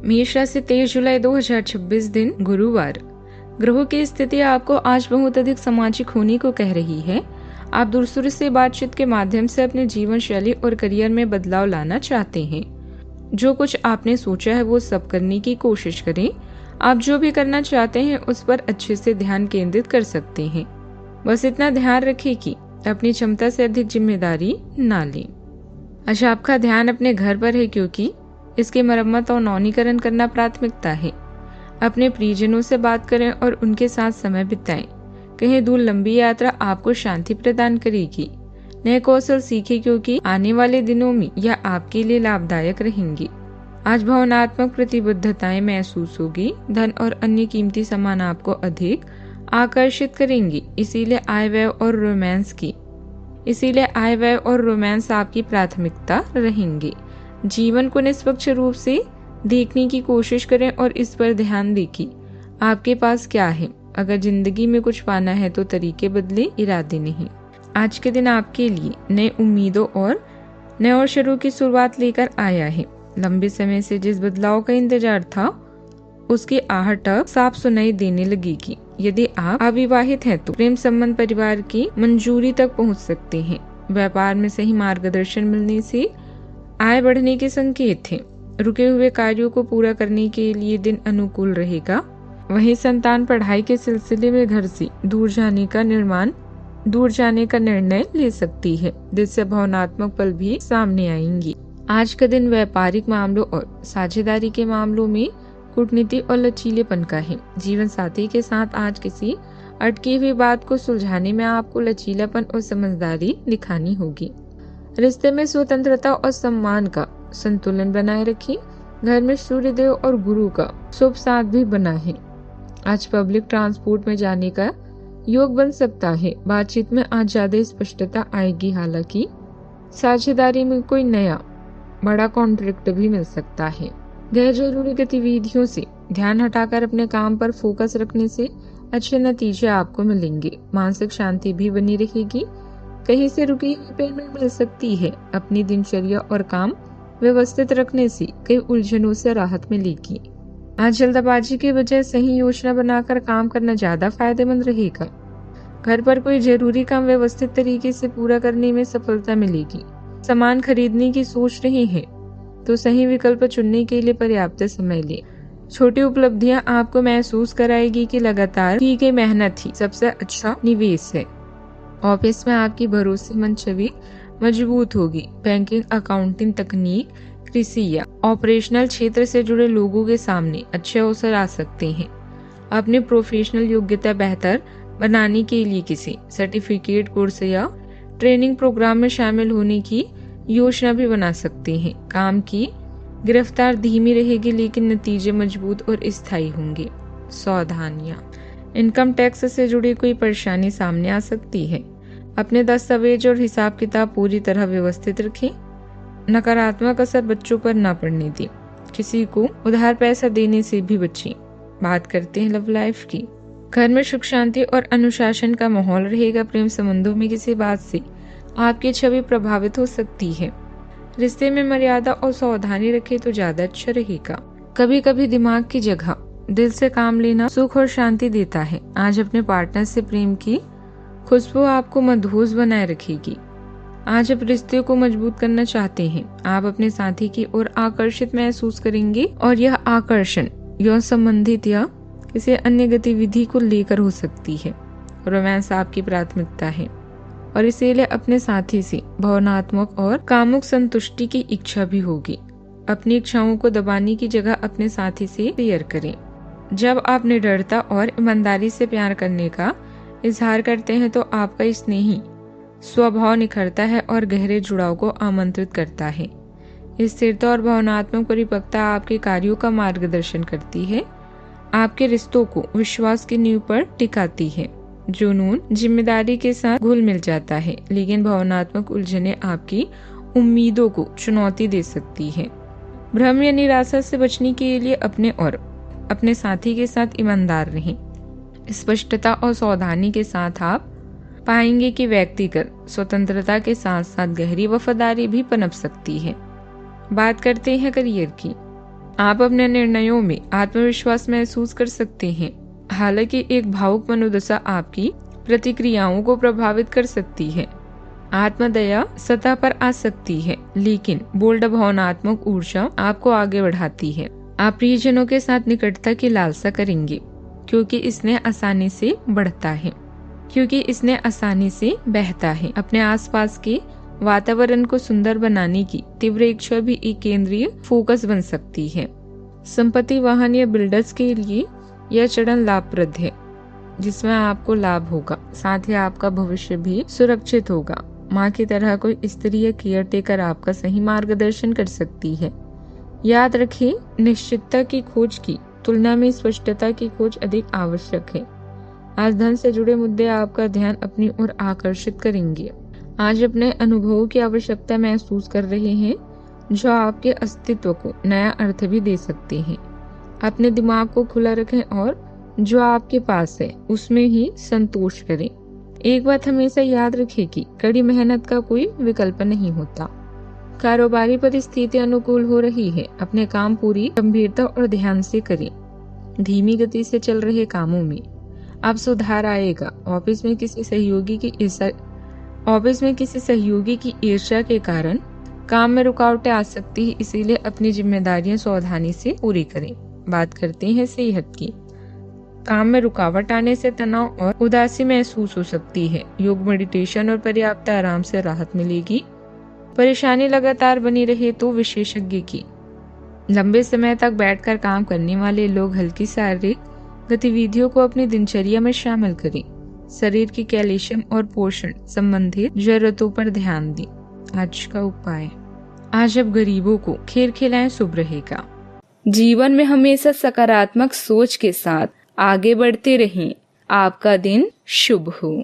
मेष राशि 23 जुलाई 2026 दिन गुरुवार। ग्रहों की स्थिति आपको आज बहुत अधिक सामाजिक होने को कह रही है। आप दूसरों से बातचीत के माध्यम से अपने जीवन शैली और करियर में बदलाव लाना चाहते हैं। जो कुछ आपने सोचा है वो सब करने की कोशिश करें। आप जो भी करना चाहते हैं उस पर अच्छे से ध्यान केंद्रित कर सकते हैं। बस इतना ध्यान रखें कि अपनी क्षमता से अधिक जिम्मेदारी ना लें। आज आपका ध्यान अपने घर पर है क्योंकि इसकी मरम्मत और नवीनीकरण करना प्राथमिकता है। अपने प्रियजनों से बात करें और उनके साथ समय बिताएं। कहीं दूर लंबी यात्रा आपको शांति प्रदान करेगी। नए कौशल सीखें क्योंकि आने वाले दिनों में यह आपके लिए लाभदायक रहेंगी। आज भावनात्मक प्रतिबद्धताएं महसूस होगी। धन और अन्य कीमती सामान आपको अधिक आकर्षित करेंगी। इसीलिए आय व्यय और रोमांस आपकी प्राथमिकता रहेंगे। जीवन को निष्पक्ष रूप से देखने की कोशिश करें और इस पर ध्यान दें कि आपके पास क्या है। अगर जिंदगी में कुछ पाना है तो तरीके बदले, इरादे नहीं। आज के दिन आपके लिए नई उम्मीदों और नए अवसरों की शुरुआत लेकर आया है। लंबे समय से जिस बदलाव का इंतजार था उसकी आहट अब साफ सुनाई देने लगेगी। यदि आप अविवाहित हैं तो प्रेम संबंध परिवार की मंजूरी तक पहुंच सकते हैं। व्यापार में सही मार्गदर्शन मिलने से आय बढ़ने के संकेत हैं। रुके हुए कार्यों को पूरा करने के लिए दिन अनुकूल रहेगा। वहीं संतान पढ़ाई के सिलसिले में घर से दूर जाने का निर्णय ले सकती है, जिससे भावनात्मक पल भी सामने आएंगी। आज का दिन व्यापारिक मामलों और साझेदारी के मामलों में कूटनीति और लचीलेपन का है। जीवन साथी के साथ आज किसी अटकी हुई बात को सुलझाने में आपको लचीलापन और समझदारी दिखानी होगी। रिश्ते में स्वतंत्रता और सम्मान का संतुलन बनाए रखें। घर में सूर्यदेव और गुरु का शुभ साथ भी बना है। आज पब्लिक ट्रांसपोर्ट में जाने का योग बन सकता है। बातचीत में आज ज्यादा स्पष्टता आएगी। हालांकि साझेदारी में कोई नया बड़ा कॉन्ट्रैक्ट भी मिल सकता है। गैर जरूरी गतिविधियों से ध्यान हटाकर अपने काम पर फोकस रखने से अच्छे नतीजे आपको मिलेंगे। मानसिक शांति भी बनी रहेगी। कहीं से रुकी हुई पेमेंट मिल सकती है। अपनी दिनचर्या और काम व्यवस्थित रखने से कई उलझनों से राहत मिलेगी। आज जल्दबाजी के बजाय सही योजना बनाकर काम करना ज्यादा फायदेमंद रहेगा। घर पर कोई जरूरी काम व्यवस्थित तरीके से पूरा करने में सफलता मिलेगी। सामान खरीदने की सोच रहे हैं तो सही विकल्प चुनने के लिए पर्याप्त समय लें। छोटी उपलब्धियां आपको महसूस कराएगी कि लगातार की गई मेहनत ही सबसे अच्छा निवेश है। ऑफिस में आपकी भरोसेमंद छवि मजबूत होगी। बैंकिंग, अकाउंटिंग, तकनीक, कृषि या ऑपरेशनल क्षेत्र से जुड़े लोगों के सामने अच्छे अवसर आ सकते हैं। अपनी प्रोफेशनल योग्यता बेहतर बनाने के लिए किसी सर्टिफिकेट कोर्स या ट्रेनिंग प्रोग्राम में शामिल होने की योजना भी बना सकते हैं। काम की गिरफ्तार धीमी रहेगी लेकिन नतीजे मजबूत और स्थायी होंगे। सावधानियां, इनकम टैक्स से जुड़ी कोई परेशानी सामने आ सकती है। अपने दस्तावेज और हिसाब किताब पूरी तरह व्यवस्थित रखें। नकारात्मक असर बच्चों पर न पड़ने दें। किसी को उधार पैसा देने से भी बचें। बात करते हैं लव लाइफ की। घर में सुख शांति और अनुशासन का माहौल रहेगा। प्रेम संबंधों में किसी बात से आपकी छवि प्रभावित हो सकती है। रिश्ते में मर्यादा और सावधानी रखें तो ज्यादा अच्छा रहेगा। कभी कभी दिमाग की जगह दिल से काम लेना सुख और शांति देता है। आज अपने पार्टनर से प्रेम की खुशबू आपको मदहोश बनाए रखेगी। आज आप रिश्ते को मजबूत करना चाहते हैं। आप अपने साथी की ओर आकर्षित महसूस करेंगे और यह आकर्षण यौन संबंधित या किसी अन्य गतिविधि को लेकर हो सकती है। रोमांस आपकी प्राथमिकता है और इसीलिए अपने साथी से भावनात्मक और कामुक संतुष्टि की इच्छा भी होगी। अपनी इच्छाओं को दबाने की जगह अपने साथी से शेयर करें। जब आप निडरता और ईमानदारी से प्यार करने का इजहार करते हैं तो आपका स्नेही स्वभाव निखरता है और गहरे जुड़ाव को आमंत्रित करता है। स्थिरता और भावनात्मक परिपक्वता आपके कार्यों का मार्गदर्शन करती है। आपके रिश्तों को विश्वास की नींव पर टिकाती है। जुनून जिम्मेदारी के साथ घुल मिल जाता है, लेकिन भावनात्मक उलझनें आपकी उम्मीदों को चुनौती दे सकती है। भ्रम या निराशा से बचने के लिए अपने और अपने साथी के साथ ईमानदार रहें। स्पष्टता और सावधानी के साथ आप पाएंगे कि व्यक्तिगत स्वतंत्रता के साथ साथ गहरी वफादारी भी पनप सकती है। बात करते हैं करियर की। आप अपने निर्णयों में आत्मविश्वास महसूस कर सकते हैं। हालांकि एक भावुक मनोदशा आपकी प्रतिक्रियाओं को प्रभावित कर सकती है। आत्मदया सतह पर आ सकती है, लेकिन बोल्ड भावनात्मक ऊर्जा आपको आगे बढ़ाती है। आप प्रियजनों के साथ निकटता की लालसा करेंगे, क्योंकि इसने आसानी से बढ़ता है, क्योंकि इसने आसानी से बहता है। अपने आसपास के वातावरण को सुंदर बनाने की तीव्र इच्छा भी एक केंद्रीय फोकस बन सकती है। संपत्ति, वाहन या बिल्डर्स के लिए यह चरण लाभप्रद है, जिसमें आपको लाभ होगा। साथ ही आपका भविष्य भी सुरक्षित होगा। माँ की तरह कोई स्त्री या केयर टेकर आपका सही मार्गदर्शन कर सकती है। याद रखें, निश्चितता की खोज की तुलना में स्पष्टता की खोज अधिक आवश्यक है। आज धन से जुड़े मुद्दे आपका ध्यान अपनी ओर आकर्षित करेंगे। आज अपने अनुभवों की आवश्यकता महसूस कर रहे हैं, जो आपके अस्तित्व को नया अर्थ भी दे सकते हैं। अपने दिमाग को खुला रखें और जो आपके पास है उसमें ही संतोष करें। एक बात हमेशा याद रखें कि कड़ी मेहनत का कोई विकल्प नहीं होता। कारोबारी परिस्थिति अनुकूल हो रही है। अपने काम पूरी गंभीरता और ध्यान से करें। धीमी गति से चल रहे कामों में अब सुधार आएगा। ऑफिस में किसी सहयोगी की ईर्ष्या के कारण काम में रुकावटें आ सकती है, इसीलिए अपनी जिम्मेदारियां सावधानी से पूरी करें। बात करते हैं सेहत की। काम में रुकावट आने से तनाव और उदासी महसूस हो सकती है। योग, मेडिटेशन और पर्याप्त आराम से राहत मिलेगी। परेशानी लगातार बनी रहे तो विशेषज्ञ की लंबे समय तक बैठकर काम करने वाले लोग हल्की शारीरिक गतिविधियों को अपनी दिनचर्या में शामिल करें। शरीर की कैल्शियम और पोषण संबंधित जरूरतों पर ध्यान दें। आज का उपाय, आज अब गरीबों को खीर खिलाएं, शुभ रहेगा। जीवन में हमेशा सकारात्मक सोच के साथ आगे बढ़ते रहें। आपका दिन शुभ हो।